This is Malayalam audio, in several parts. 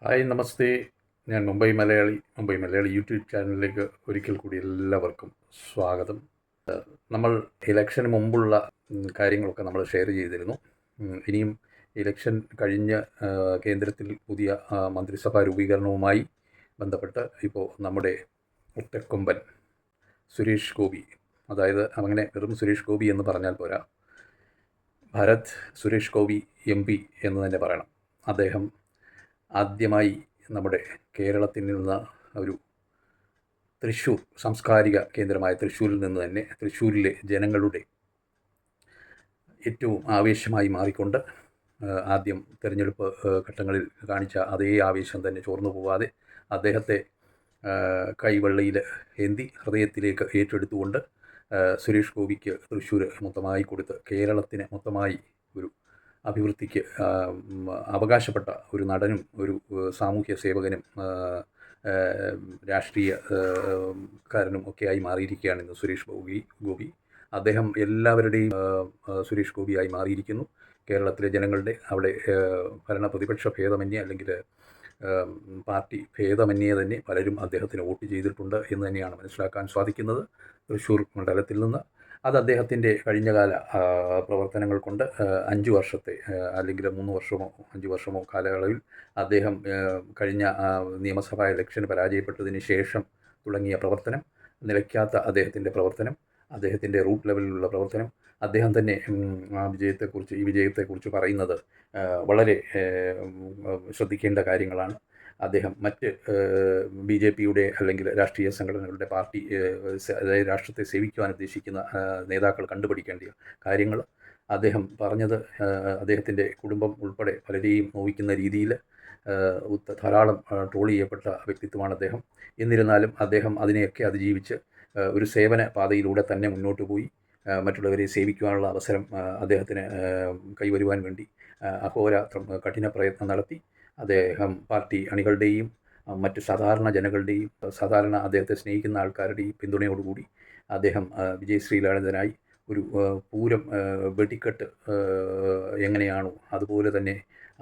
ഹായ് നമസ്തേ. ഞാൻ മുംബൈ മലയാളി യൂട്യൂബ് ചാനലിലേക്ക് ഒരിക്കൽ കൂടി എല്ലാവർക്കും സ്വാഗതം. നമ്മൾ ഇലക്ഷന് മുമ്പുള്ള കാര്യങ്ങളൊക്കെ നമ്മൾ ഷെയർ ചെയ്തിരുന്നു. ഇനിയും ഇലക്ഷൻ കഴിഞ്ഞ് കേന്ദ്രത്തിൽ പുതിയ മന്ത്രിസഭാ രൂപീകരണവുമായി ബന്ധപ്പെട്ട് ഇപ്പോൾ നമ്മുടെ ഒറ്റക്കൊമ്പൻ സുരേഷ് ഗോപി, അതായത് അങ്ങനെ വെറും സുരേഷ് ഗോപി എന്ന് പറഞ്ഞാൽ പോരാ, ഭരത് സുരേഷ് ഗോപി MP എന്ന് തന്നെ പറയണം. അദ്ദേഹം ആദ്യമായി നമ്മുടെ കേരളത്തിൽ നിന്ന് ഒരു തൃശ്ശൂർ സാംസ്കാരിക കേന്ദ്രമായ തൃശ്ശൂരിൽ നിന്ന് തന്നെ തൃശ്ശൂരിലെ ജനങ്ങളുടെ ഏറ്റവും ആവേശമായി മാറിക്കൊണ്ട് ആദ്യം തിരഞ്ഞെടുപ്പ് ഘട്ടങ്ങളിൽ കാണിച്ച അതേ ആവേശം തന്നെ ചോർന്നു പോകാതെ അദ്ദേഹത്തെ കൈവെള്ളയിൽ ഏന്തി ഹൃദയത്തിലേക്ക് ഏറ്റെടുത്തുകൊണ്ട് സുരേഷ് ഗോപിക്ക് തൃശ്ശൂർ മൊത്തമായി കൊടുത്ത് കേരളത്തിന് മൊത്തമായി ഒരു അഭിവൃദ്ധിക്ക് അവകാശപ്പെട്ട ഒരു നടനും ഒരു സാമൂഹ്യ സേവകനും രാഷ്ട്രീയക്കാരനും ഒക്കെയായി മാറിയിരിക്കുകയാണ് ഇന്ന് സുരേഷ് ഗോപി. അദ്ദേഹം എല്ലാവരുടെയും സുരേഷ് ഗോപിയായി മാറിയിരിക്കുന്നു. കേരളത്തിലെ ജനങ്ങളുടെ അവിടെ ഭരണ പ്രതിപക്ഷ ഭേദമന്യേ അല്ലെങ്കിൽ പാർട്ടി ഭേദമന്യേ തന്നെ പലരും അദ്ദേഹത്തിന് വോട്ട് ചെയ്തിട്ടുണ്ട് എന്ന് തന്നെയാണ് മനസ്സിലാക്കാൻ സാധിക്കുന്നത് തൃശ്ശൂർ മണ്ഡലത്തിൽ നിന്ന്. അത് അദ്ദേഹത്തിൻ്റെ കഴിഞ്ഞകാല പ്രവർത്തനങ്ങൾ കൊണ്ട് 5 വർഷത്തെ അല്ലെങ്കിൽ 3 വർഷമോ 5 വർഷമോ കാലയളവിൽ അദ്ദേഹം കഴിഞ്ഞ നിയമസഭാ ഇലക്ഷന് പരാജയപ്പെട്ടതിന് ശേഷം തുടങ്ങിയ പ്രവർത്തനം, നിലയ്ക്കാത്ത അദ്ദേഹത്തിൻ്റെ പ്രവർത്തനം, അദ്ദേഹത്തിൻ്റെ റൂട്ട് ലെവലിലുള്ള പ്രവർത്തനം, അദ്ദേഹം തന്നെ ഈ വിജയത്തെക്കുറിച്ച് പറയുന്നത് വളരെ ശ്രദ്ധിക്കേണ്ട കാര്യങ്ങളാണ്. അദ്ദേഹം മറ്റ് BJPയുടെ അല്ലെങ്കിൽ രാഷ്ട്രീയ സംഘടനകളുടെ പാർട്ടി അതായത് രാഷ്ട്രത്തെ സേവിക്കുവാൻ ഉദ്ദേശിക്കുന്ന നേതാക്കൾ കണ്ടുപിടിക്കേണ്ട കാര്യങ്ങൾ അദ്ദേഹം പറഞ്ഞത് അദ്ദേഹത്തിൻ്റെ കുടുംബം ഉൾപ്പെടെ പലരെയും നോവിക്കുന്ന രീതിയിൽ ധാരാളം ട്രോൾ ചെയ്യപ്പെട്ട വ്യക്തിത്വമാണ് അദ്ദേഹം. എന്നിരുന്നാലും അദ്ദേഹം അതിനെയൊക്കെ അതിജീവിച്ച് ഒരു സേവന പാതയിലൂടെ തന്നെ മുന്നോട്ട് പോയി മറ്റുള്ളവരെ സേവിക്കുവാനുള്ള അവസരം അദ്ദേഹത്തിന് കൈവരുവാൻ വേണ്ടി അഹോരാത്രം കഠിന പ്രയത്നം നടത്തി. അദ്ദേഹം പാർട്ടി അണികളുടെയും മറ്റ് സാധാരണ ജനങ്ങളുടെയും സാധാരണ അദ്ദേഹത്തെ സ്നേഹിക്കുന്ന ആൾക്കാരുടെയും പിന്തുണയോടുകൂടി അദ്ദേഹം വിജയശ്രീലാളിതനായി ഒരു പൂരം വെടിക്കെട്ട് എങ്ങനെയാണോ അതുപോലെ തന്നെ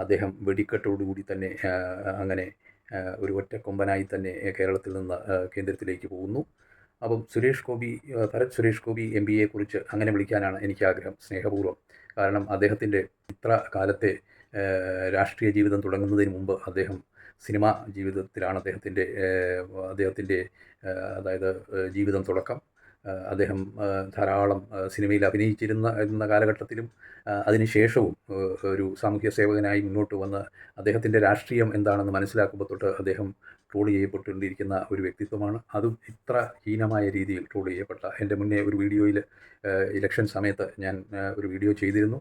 അദ്ദേഹം വെടിക്കെട്ടോടുകൂടി തന്നെ അങ്ങനെ ഒരു ഒറ്റക്കൊമ്പനായി തന്നെ കേരളത്തിൽ നിന്ന് കേന്ദ്രത്തിലേക്ക് പോകുന്നു. അപ്പം ഭരത് സുരേഷ് ഗോപി MPയെക്കുറിച്ച് അങ്ങനെ വിളിക്കാനാണ് എനിക്ക് ആഗ്രഹം, സ്നേഹപൂർവ്വം. കാരണം അദ്ദേഹത്തിൻ്റെ ഇത്ര കാലത്തെ രാഷ്ട്രീയ ജീവിതം തുടങ്ങുന്നതിന് മുമ്പ് അദ്ദേഹം സിനിമാ ജീവിതത്തിലാണ് അദ്ദേഹത്തിൻ്റെ അതായത് ജീവിതം തുടക്കം. അദ്ദേഹം ധാരാളം സിനിമയിൽ അഭിനയിച്ചിരുന്ന കാലഘട്ടത്തിലും അതിനുശേഷവും ഒരു സാമൂഹ്യ സേവകനായി മുന്നോട്ട് വന്ന് അദ്ദേഹത്തിൻ്റെ രാഷ്ട്രീയം എന്താണെന്ന് മനസ്സിലാക്കുമ്പോൾ തൊട്ട് അദ്ദേഹം ട്രോൾ ചെയ്യപ്പെട്ടുകൊണ്ടിരിക്കുന്ന ഒരു വ്യക്തിത്വമാണ്. അതും ഇത്ര ഹീനമായ രീതിയിൽ ട്രോൾ ചെയ്യപ്പെട്ട, എൻ്റെ മുന്നേ ഒരു വീഡിയോയിൽ ഇലക്ഷൻ സമയത്ത് ഞാൻ ഒരു വീഡിയോ ചെയ്തിരുന്നു.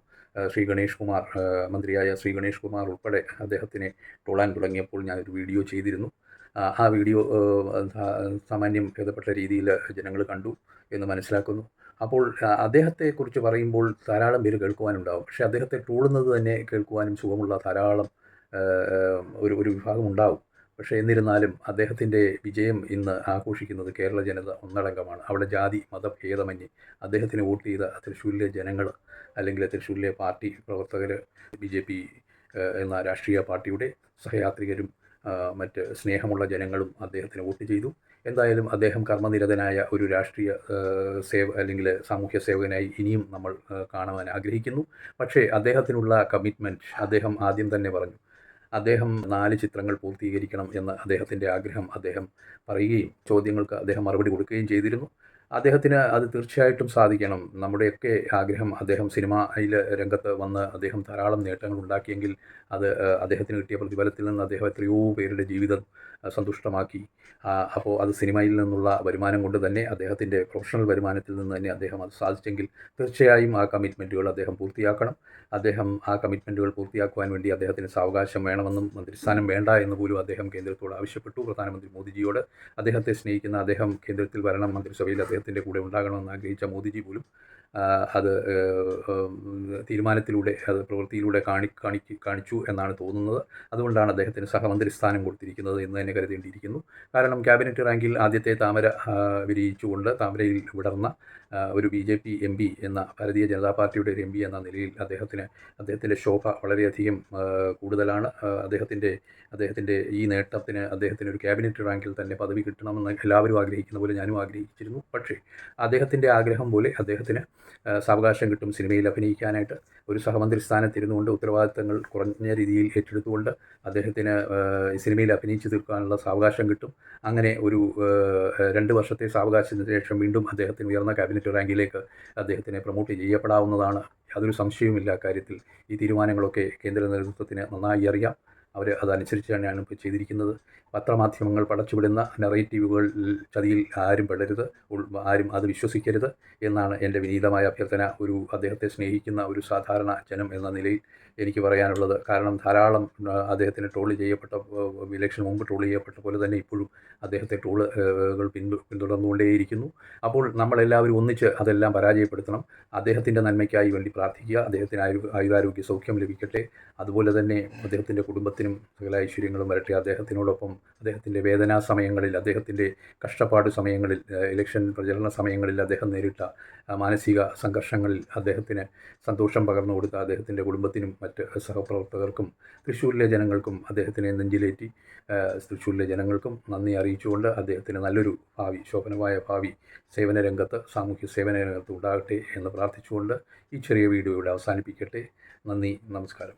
മന്ത്രിയായ ശ്രീ ഗണേഷ് കുമാർ ഉൾപ്പെടെ അദ്ദേഹത്തിനെ ട്രോളാൻ തുടങ്ങിയപ്പോൾ ഞാനൊരു വീഡിയോ ചെയ്തിരുന്നു. ആ വീഡിയോ സാമാന്യം ഭേദപ്പെട്ട രീതിയിൽ ജനങ്ങൾ കണ്ടു എന്ന് മനസ്സിലാക്കുന്നു. അപ്പോൾ അദ്ദേഹത്തെക്കുറിച്ച് പറയുമ്പോൾ ധാരാളം പേര് കേൾക്കുവാനുണ്ടാവും. പക്ഷേ അദ്ദേഹത്തെ ട്രോളുന്നത് തന്നെ കേൾക്കുവാനും സുഖമുള്ള ധാരാളം ഒരു വിഭാഗം ഉണ്ടാവും. പക്ഷേ എന്നിരുന്നാലും അദ്ദേഹത്തിൻ്റെ വിജയം ഇന്ന് ആഘോഷിക്കുന്നത് കേരള ജനത ഒന്നടങ്കമാണ്. അവിടെ ജാതി മതഭേദമന്യേ അദ്ദേഹത്തിന് വോട്ട് ചെയ്ത തൃശ്ശൂരിലെ ജനങ്ങൾ അല്ലെങ്കിൽ തൃശ്ശൂരിലെ പാർട്ടി പ്രവർത്തകർ, BJP എന്ന രാഷ്ട്രീയ പാർട്ടിയുടെ സഹയാത്രികരും മറ്റ് സ്നേഹമുള്ള ജനങ്ങളും അദ്ദേഹത്തിന് വോട്ട് ചെയ്തു. എന്തായാലും അദ്ദേഹം കർമ്മനിരതനായ ഒരു രാഷ്ട്രീയ അല്ലെങ്കിൽ സാമൂഹ്യ സേവകനായി ഇനിയും നമ്മൾ കാണുവാൻ ആഗ്രഹിക്കുന്നു. പക്ഷേ അദ്ദേഹത്തിനുള്ള കമ്മിറ്റ്മെൻറ്റ് അദ്ദേഹം ആദ്യം തന്നെ പറഞ്ഞു. അദ്ദേഹം 4 ചിത്രങ്ങൾ പൂർത്തീകരിക്കണം എന്ന അദ്ദേഹത്തിൻ്റെ ആഗ്രഹം അദ്ദേഹം പറയുകയും ചോദ്യങ്ങൾക്ക് അദ്ദേഹം മറുപടി കൊടുക്കുകയും ചെയ്തിരുന്നു. അദ്ദേഹത്തിന് അത് തീർച്ചയായിട്ടും സാധിക്കണം. നമ്മുടെയൊക്കെ ആഗ്രഹം അദ്ദേഹം സിനിമയിൽ രംഗത്ത് വന്ന് അദ്ദേഹം ധാരാളം നേട്ടങ്ങൾ ഉണ്ടാക്കിയെങ്കിൽ അത് അദ്ദേഹത്തിന് കിട്ടിയ പ്രതിഫലത്തിൽ നിന്ന് അദ്ദേഹം എത്രയോ പേരുടെ ജീവിതം സന്തുഷ്ടമാക്കി. അപ്പോൾ അത് സിനിമയിൽ നിന്നുള്ള വരുമാനം കൊണ്ട് തന്നെ അദ്ദേഹത്തിൻ്റെ പ്രൊഫഷണൽ വരുമാനത്തിൽ നിന്ന് തന്നെ അദ്ദേഹം അത് സാധിച്ചെങ്കിൽ തീർച്ചയായും ആ കമ്മിറ്റ്മെൻറ്റുകൾ അദ്ദേഹം പൂർത്തിയാക്കണം. അദ്ദേഹം ആ കമ്മിറ്റ്മെൻറ്റുകൾ പൂർത്തിയാക്കുവാൻ വേണ്ടി അദ്ദേഹത്തിന് സാവകാശം വേണമെന്നും മന്ത്രിസ്ഥാനം വേണ്ട എന്ന് പോലും അദ്ദേഹം കേന്ദ്രത്തോട് ആവശ്യപ്പെട്ടു. പ്രധാനമന്ത്രി മോദിജിയോട് അദ്ദേഹത്തെ സ്നേഹിക്കുന്ന, അദ്ദേഹം കേന്ദ്രത്തിൽ വരണം, മന്ത്രിസഭയിൽ അദ്ദേഹത്തിൻ്റെ കൂടെ ഉണ്ടാകണമെന്ന് ആഗ്രഹിച്ച മോദിജി പോലും അത് തീരുമാനത്തിലൂടെ അത് പ്രവൃത്തിയിലൂടെ കാണിച്ചു എന്നാണ് തോന്നുന്നത്. അതുകൊണ്ടാണ് അദ്ദേഹത്തിന് സഹമന്ത്രി സ്ഥാനം കൊടുത്തിരിക്കുന്നത് എന്ന് തന്നെ കരുതേണ്ടിയിരിക്കുന്നു. കാരണം ക്യാബിനറ്റ് റാങ്കിൽ ആദ്യത്തെ താമര വിരിയിച്ചുകൊണ്ട് താമരയിൽ വിടർന്ന ഒരു BJP MP എന്ന ഭാരതീയ ജനതാ പാർട്ടിയുടെ ഒരു MP എന്ന നിലയിൽ അദ്ദേഹത്തിൻ്റെ ശോഭ വളരെയധികം കൂടുതലാണ്. അദ്ദേഹത്തിൻ്റെ ഈ നേട്ടത്തിന് അദ്ദേഹത്തിന് ഒരു ക്യാബിനറ്റ് റാങ്കിൽ തന്നെ പദവി കിട്ടണമെന്ന് എല്ലാവരും ആഗ്രഹിക്കുന്ന പോലെ ഞാനും ആഗ്രഹിച്ചിരുന്നു. പക്ഷേ അദ്ദേഹത്തിൻ്റെ ആഗ്രഹം പോലെ അദ്ദേഹത്തിന് സാവകാശം കിട്ടും സിനിമയിൽ അഭിനയിക്കാനായിട്ട്. ഒരു സഹമന്ത്രി സ്ഥാനത്തിരുന്നുകൊണ്ട് ഉത്തരവാദിത്തങ്ങൾ കുറഞ്ഞ രീതിയിൽ ഏറ്റെടുത്തുകൊണ്ട് അദ്ദേഹത്തിന് സിനിമയിൽ അഭിനയിച്ച് തീർക്കാനുള്ള സാവകാശം കിട്ടും. അങ്ങനെ ഒരു 2 വർഷത്തെ സാവകാശത്തിന് ശേഷം വീണ്ടും അദ്ദേഹത്തിന് ഉയർന്ന ക്യാബിനറ്റ് റാങ്കിലേക്ക് അദ്ദേഹത്തിനെ പ്രൊമോട്ട് ചെയ്യപ്പെടാവുന്നതാണ്. യാതൊരു സംശയവുമില്ല അക്കാര്യത്തിൽ. ഈ തീരുമാനങ്ങളൊക്കെ കേന്ദ്ര നേതൃത്വത്തിന് നന്നായി അറിയാം. അതനുസരിച്ച് തന്നെയാണ് ഇപ്പോൾ ചെയ്തിരിക്കുന്നത്. പത്രമാധ്യമങ്ങൾ പടച്ചുവിടുന്ന നറേറ്റീവുകൾ ചതിയിൽ ആരും പെടരുത്, ആരും അത് വിശ്വസിക്കരുത് എന്നാണ് എൻ്റെ വിനീതമായ അഭ്യർത്ഥന. അദ്ദേഹത്തെ സ്നേഹിക്കുന്ന ഒരു സാധാരണ ജനം എന്ന നിലയിൽ എനിക്ക് പറയാനുള്ളത്. കാരണം ധാരാളം അദ്ദേഹത്തിന് ട്രോൾ ചെയ്യപ്പെട്ട, ഇലക്ഷൻ മുമ്പ് ട്രോൾ ചെയ്യപ്പെട്ട പോലെ തന്നെ ഇപ്പോഴും അദ്ദേഹത്തെ ട്രോളുകൾ പിന്തുടർന്നുകൊണ്ടേയിരിക്കുന്നു. അപ്പോൾ നമ്മളെല്ലാവരും ഒന്നിച്ച് അതെല്ലാം പരാജയപ്പെടുത്തണം. അദ്ദേഹത്തിൻ്റെ നന്മയ്ക്കായി വേണ്ടി പ്രാർത്ഥിക്കുക. അദ്ദേഹത്തിന് ആയുരാരോഗ്യ സൗഖ്യം ലഭിക്കട്ടെ. അതുപോലെ തന്നെ അദ്ദേഹത്തിൻ്റെ കുടുംബത്തിനും സകല ഐശ്വര്യങ്ങളും വരട്ടെ. അദ്ദേഹത്തിനോടൊപ്പം അദ്ദേഹത്തിൻ്റെ വേദനാ സമയങ്ങളിൽ, അദ്ദേഹത്തിൻ്റെ കഷ്ടപ്പാട് സമയങ്ങളിൽ, ഇലക്ഷൻ പ്രചരണ സമയങ്ങളിൽ അദ്ദേഹം നേരിട്ട മാനസിക സംഘർഷങ്ങളിൽ അദ്ദേഹത്തിന് സന്തോഷം പകർന്നു കൊടുത്ത അദ്ദേഹത്തിൻ്റെ കുടുംബത്തിനും മറ്റ് സഹപ്രവർത്തകർക്കും തൃശ്ശൂരിലെ ജനങ്ങൾക്കും അദ്ദേഹത്തിനെ നെഞ്ചിലേറ്റി തൃശ്ശൂരിലെ ജനങ്ങൾക്കും നന്ദി അറിയിച്ചുകൊണ്ട് അദ്ദേഹത്തിന് നല്ലൊരു ഭാവി, ശോഭനമായ ഭാവി സാമൂഹ്യ സേവന രംഗത്ത് ഉണ്ടാകട്ടെ എന്ന് പ്രാർത്ഥിച്ചുകൊണ്ട് ഈ ചെറിയ വീഡിയോ ഇവിടെ അവസാനിപ്പിക്കട്ടെ. നന്ദി, നമസ്കാരം.